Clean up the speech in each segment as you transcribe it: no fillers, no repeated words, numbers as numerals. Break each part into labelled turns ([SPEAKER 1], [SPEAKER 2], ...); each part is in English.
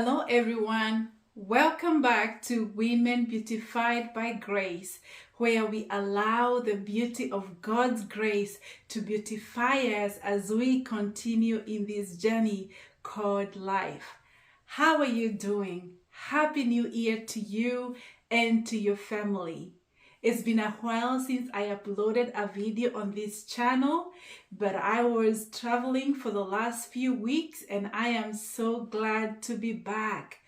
[SPEAKER 1] Hello, everyone. Welcome back to Women Beautified by Grace, where we allow the beauty of God's grace to beautify us as we continue in this journey called life. How are you doing? Happy New Year to you and to your family. It's been a while since I uploaded a video on this channel, but I was traveling for the last few weeks and I am so glad to be back.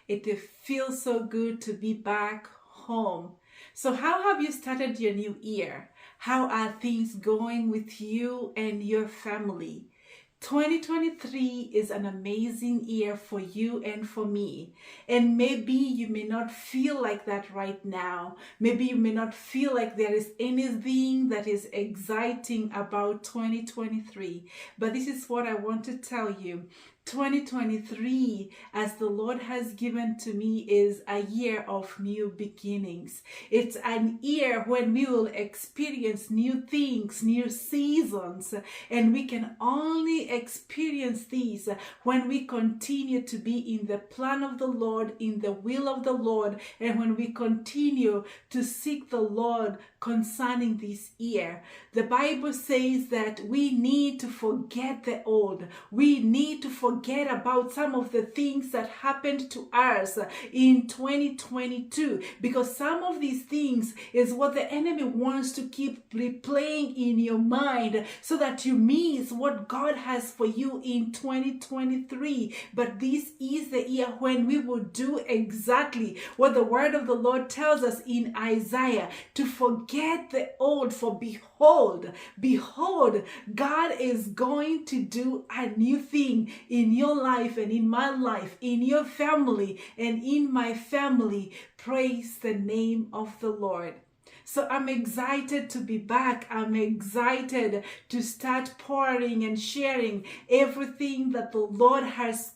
[SPEAKER 1] It feels so good to be back home. So how have you started your new year? How are things going with you and your family? 2023 is an amazing year for you and for me. And maybe you may not feel like that right now. Maybe you may not feel like there is anything that is exciting about 2023. But this is what I want to tell you. 2023, as the Lord has given to me, is a year of new beginnings. It's an year when we will experience new things, new seasons, and we can only experience these when we continue to be in the plan of the Lord, in the will of the Lord, and when we continue to seek the Lord concerning this year. The Bible says that we need to forget the old. We need to forget about some of the things that happened to us in 2022, because some of these things is what the enemy wants to keep replaying in your mind so that you miss what God has for you in 2023. But this is the year when we will do exactly what the word of the Lord tells us in Isaiah, to forget the old, for behold, God is going to do a new thing in your life and in my life, in your family and in my family. Praise the name of the Lord. So I'm excited to be back. I'm excited to start pouring and sharing everything that the Lord has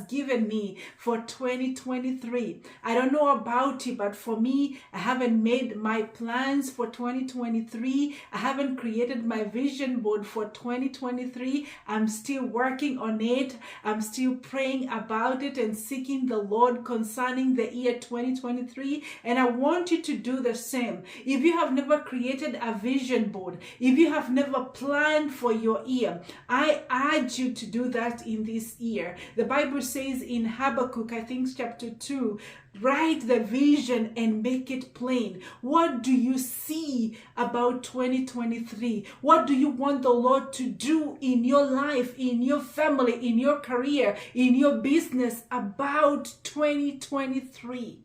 [SPEAKER 1] given me for 2023. I don't know about you, but for me, I haven't made my plans for 2023. I haven't created my vision board for 2023. I'm still working on it. I'm still praying about it and seeking the Lord concerning the year 2023. And I want you to do the same. If you have never created a vision board, if you have never planned for your year, I urge you to do that in this year. The Bible says in Habakkuk, I think chapter 2, write the vision and make it plain. What do you see about 2023? What do you want the Lord to do in your life, in your family, in your career, in your business about 2023?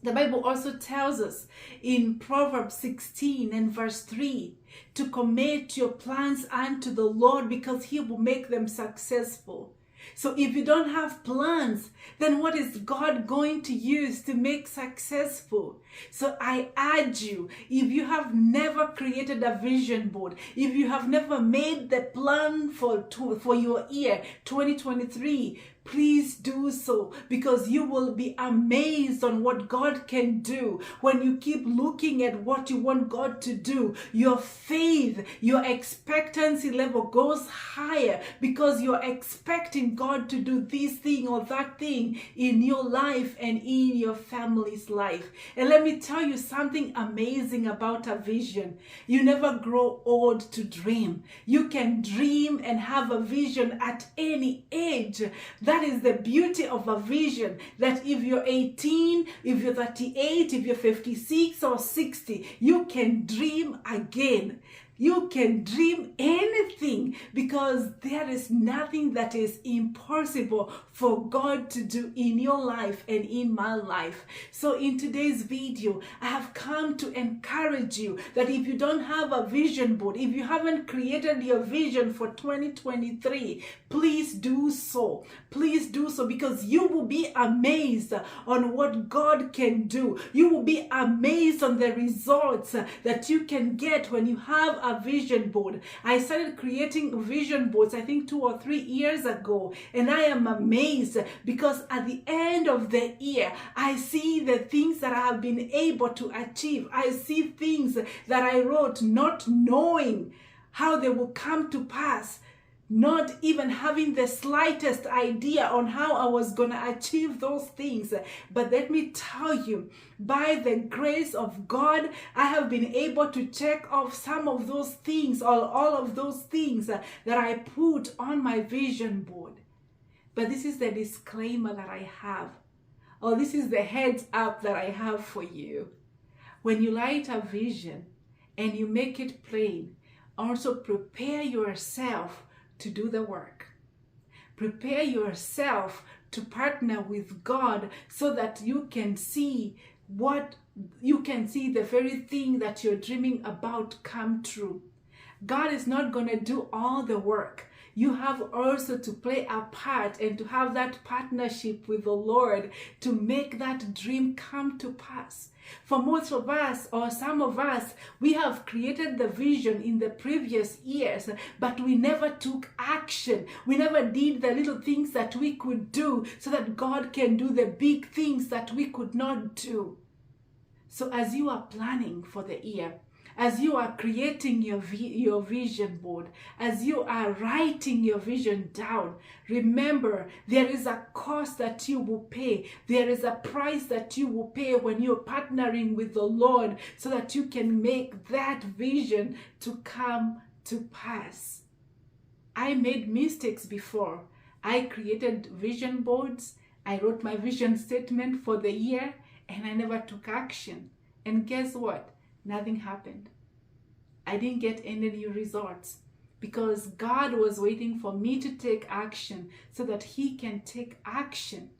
[SPEAKER 1] The Bible also tells us in Proverbs 16 and verse 3 to commit your plans unto the Lord, because He will make them successful. So if you don't have plans, then what is God going to use to make successful? So I urge you, if you have never created a vision board, if you have never made the plan for your year 2023, please do so, because you will be amazed on what God can do. When you keep looking at what you want God to do, your faith, your expectancy level goes higher, because you're expecting God to do this thing or that thing in your life and in your family's life. And let me tell you something amazing about a vision. You never grow old to dream. You can dream and have a vision at any age. That is the beauty of a vision, that if you're 18, if you're 38, if you're 56 or 60, you can dream again. You can dream anything, because there is nothing that is impossible for God to do in your life and in my life. So in today's video, I have come to encourage you that if you don't have a vision board, if you haven't created your vision for 2023, please do so. Please do so, because you will be amazed on what God can do. You will be amazed on the results that you can get when you have a vision board. I started creating vision boards, I think 2 or 3 years ago, and I am amazed, because at the end of the year, I see the things that I have been able to achieve. I see things that I wrote not knowing how they will come to pass. not even having the slightest idea on how I was going to achieve those things. But let me tell you, by the grace of God, I have been able to check off some of those things, or all of those things that I put on my vision board. But this is the disclaimer that I have, or this is the heads up that I have for you. When you light a vision and you make it plain, also prepare yourself to do the work. Prepare yourself to partner with God so that you can see the very thing that you're dreaming about come true. God is not going to do all the work. You have also to play a part and to have that partnership with the Lord to make that dream come to pass. For most of us, or some of us, we have created the vision in the previous years, but we never took action. We never did the little things that we could do so that God can do the big things that we could not do. So as you are planning for the year, as you are creating your vision board, as you are writing your vision down, remember there is a cost that you will pay. There is a price that you will pay when you're partnering with the Lord so that you can make that vision to come to pass. I made mistakes before. I created vision boards. I wrote my vision statement for the year, and I never took action. And guess what? Nothing happened. I didn't get any new results because God was waiting for me to take action so that He can take action.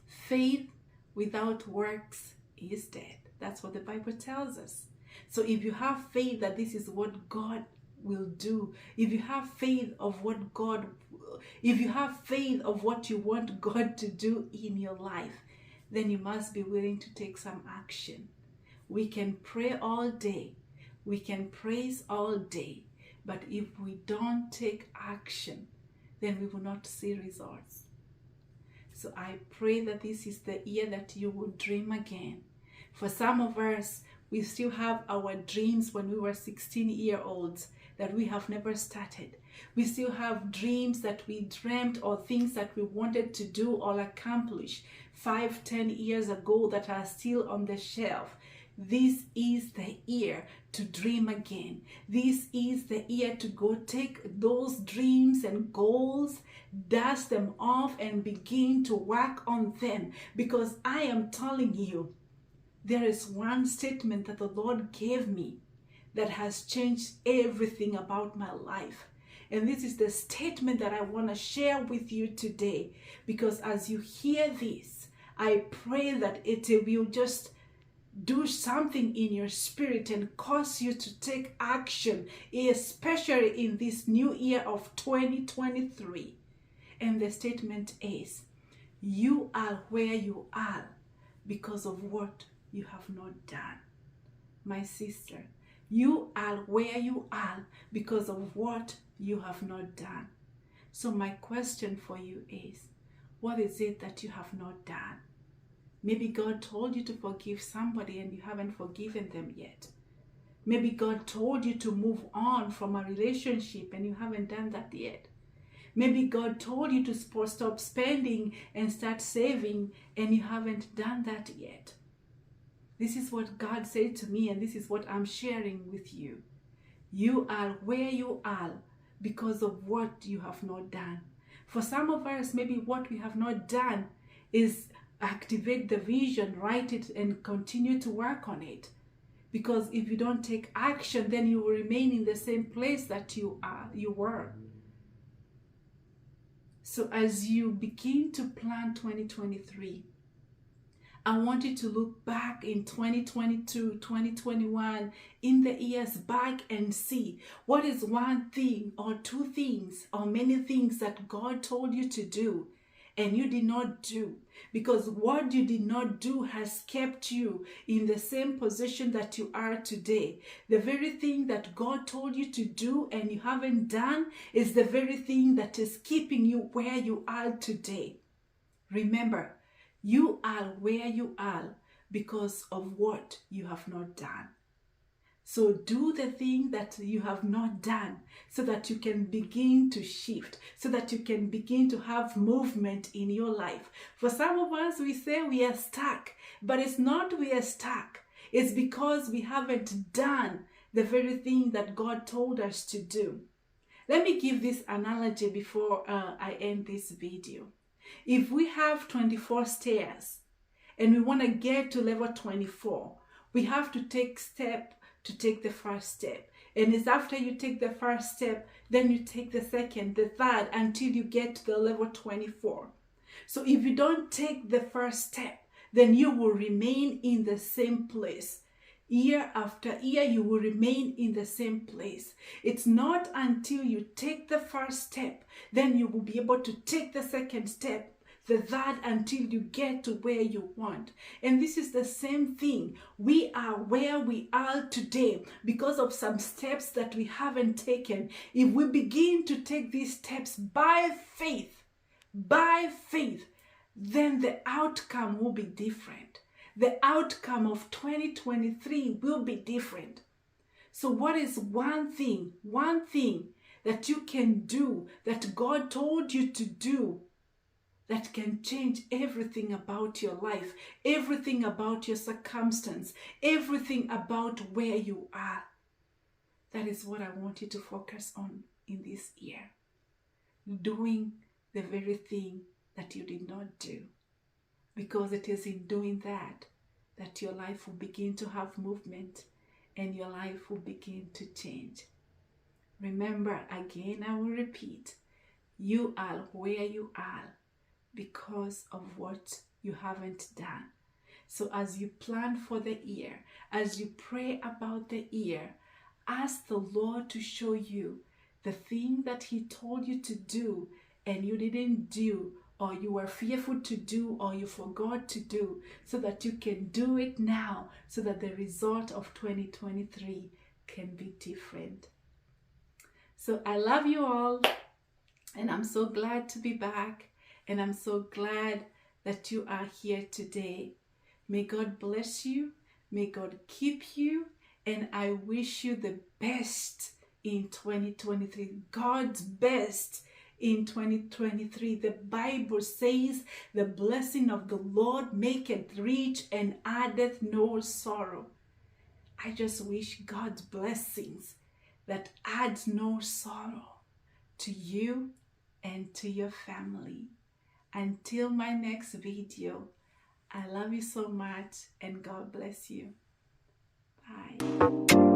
[SPEAKER 1] Faith without works is dead. That's what the Bible tells us. So if you have faith that this is what God will do, if you have faith of what you want God to do in your life, then you must be willing to take some action. We can pray all day, we can praise all day, but if we don't take action, then we will not see results. So I pray that this is the year that you will dream again. For some of us, we still have our dreams when we were 16-year-olds that we have never started. We still have dreams that we dreamt or things that we wanted to do or accomplish 5-10 years ago that are still on the shelf. This is the year to dream again. This is the year to go take those dreams and goals, dust them off, and begin to work on them. Because I am telling you, there is one statement that the Lord gave me that has changed everything about my life. And this is the statement that I want to share with you today. Because as you hear this, I pray that it will just do something in your spirit and cause you to take action, especially in this new year of 2023. And the statement is, you are where you are because of what you have not done. My sister, you are where you are because of what you have not done. So my question for you is, what is it that you have not done? Maybe God told you to forgive somebody and you haven't forgiven them yet. Maybe God told you to move on from a relationship and you haven't done that yet. Maybe God told you to stop spending and start saving and you haven't done that yet. This is what God said to me, and this is what I'm sharing with you. You are where you are because of what you have not done. For some of us, maybe what we have not done is activate the vision, write it, and continue to work on it. Because if you don't take action, then you will remain in the same place that you were. So as you begin to plan 2023, I want you to look back in 2022, 2021, in the years back and see what is one thing or two things or many things that God told you to do and you did not do. Because what you did not do has kept you in the same position that you are today. The very thing that God told you to do and you haven't done is the very thing that is keeping you where you are today. Remember, you are where you are because of what you have not done. So do the thing that you have not done so that you can begin to shift, so that you can begin to have movement in your life. For some of us, we say we are stuck, but it's not we are stuck. It's because we haven't done the very thing that God told us to do. Let me give this analogy before I end this video. If we have 24 stairs and we want to get to level 24, we have to take the first step. And it's after you take the first step, then you take the second, the third, until you get to the level 24. So if you don't take the first step, then you will remain in the same place. Year after year, you will remain in the same place. It's not until you take the first step, then you will be able to take the second step, the third, until you get to where you want. And this is the same thing. We are where we are today because of some steps that we haven't taken. If we begin to take these steps by faith, then the outcome will be different. The outcome of 2023 will be different. So what is one thing that you can do, that God told you to do, that can change everything about your life, everything about your circumstance, everything about where you are? That is what I want you to focus on in this year. Doing the very thing that you did not do. Because it is in doing that your life will begin to have movement and your life will begin to change. Remember, again, I will repeat, you are where you are because of what you haven't done. So as you plan for the year, as you pray about the year, ask the Lord to show you the thing that He told you to do and you didn't do, or you were fearful to do, or you forgot to do, so that you can do it now, so that the result of 2023 can be different. So I love you all, and I'm so glad to be back, and I'm so glad that you are here today. May God bless you, may God keep you, and I wish you the best in 2023, God's best in 2023. The Bible says the blessing of the Lord maketh rich and addeth no sorrow. I just wish God's blessings that adds no sorrow to you and to your family. Until my next video, I love you so much and God bless you. Bye.